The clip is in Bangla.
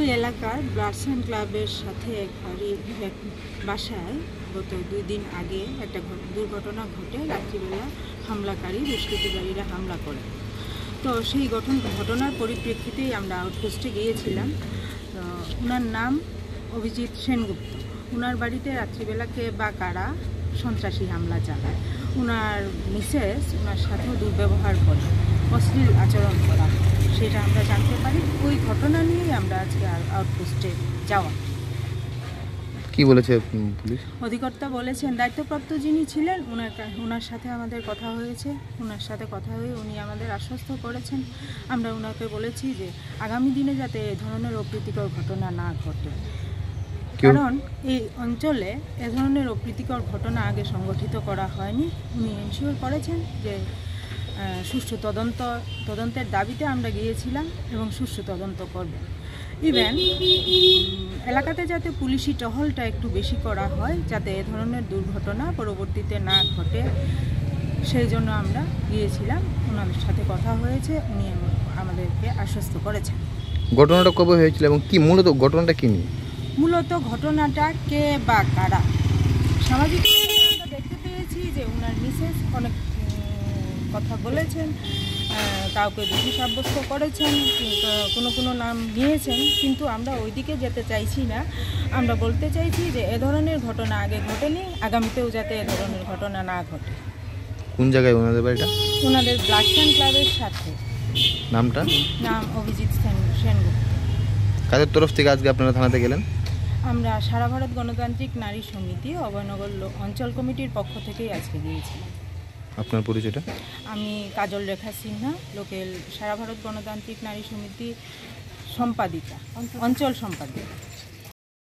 ওই এলাকার ব্লাডস অ্যান্ড ক্লাবের সাথে এক বাসায় গত 2 দিন আগে একটা দুর্ঘটনা ঘটে। রাত্রিবেলা হামলাকারী দুষ্কৃতিকারীরা হামলা করে। তো সেই ঘটনার পরিপ্রেক্ষিতেই আমরা আউটপোস্টে গিয়েছিলাম। ওনার নাম অভিজিৎ সেনগুপ্ত। ওনার বাড়িতে রাত্রিবেলা কে বা কারা সন্ত্রাসী হামলা চালায়। ওনার মিসেস ওনার সাথেও দুর্ব্যবহার করে, অশ্লীল আচরণ করা, সেটা আমরা জানতে পারি। ওই ঘটনা নিয়েই আমরা আজকে আউটপোস্টে যাওয়া। কি বলেছে পুলিশ? অধিকর্তা বলেছেন, দায়িত্বপ্রাপ্ত যিনি ছিলেন ওনার সাথে আমাদের কথা হয়েছে। ওনার সাথে কথা হয়ে উনি আমাদের আশ্বস্ত করেছেন। আমরা ওনাকে বলেছি যে আগামী দিনে যাতে এ ধরনের অপ্রীতিকর ঘটনা না ঘটে, কারণ এই অঞ্চলে এ ধরনের অপ্রীতিকর ঘটনা আগে সংগঠিত করা হয়নি। উনি এনশিওর করেছেন যে সুষ্ঠু তদন্তের দাবিতে আমরা গিয়েছিলাম এবং সুষ্ঠু তদন্ত করবেন। ইভেন এলাকাতে যাতে পুলিশি টহলটা একটু বেশি করা হয়, যাতে এ ধরনের দুর্ঘটনা পরবর্তীতে না ঘটে, সেই জন্য আমরা গিয়েছিলাম। ওনাদের সাথে কথা হয়েছে, উনি আমাদেরকে আশ্বস্ত করেছেন। ঘটনাটা কবে হয়েছিল এবং কি মূলত ঘটনাটা কি নিয়ে? মূলত ঘটনাটা কে বা কারা, সামাজিক আমরা দেখতে পেয়েছি যে ওনার মিসেস অনেক কথা বলেছেন, কাউকে দোষী সাব্যস্ত করেছেন, কোনো নাম নিয়েছেন, কিন্তু আমরা ওইদিকে যেতে চাইছি না। আমরা বলতে চাইছি যে এ ধরনের ঘটনা আগে ঘটেনি, আগামীতেও যাতে এ ধরনের ঘটনা না ঘটে। কোন জায়গায় ওনাদের বাড়িটা? ওনাদের ব্লাডস অ্যান্ড ক্লাবের সাথে। নামটা? নাম অভিজিৎ সেনগুপ্ত। কাদের তরফ থেকে আজকে আপনারা থানাতে গেলেন? আমরা সারা ভারত গণতান্ত্রিক নারী সমিতি অভয়নগর অঞ্চল কমিটির পক্ষ থেকেই আজকে গিয়েছিলাম। আপনার পরিচয়টা? আমি কাজল রেখা সিনহা, লোকেল সারা ভারত গণতান্ত্রিক নারী সমিতি সম্পাদিকা, অঞ্চল সম্পাদিকা।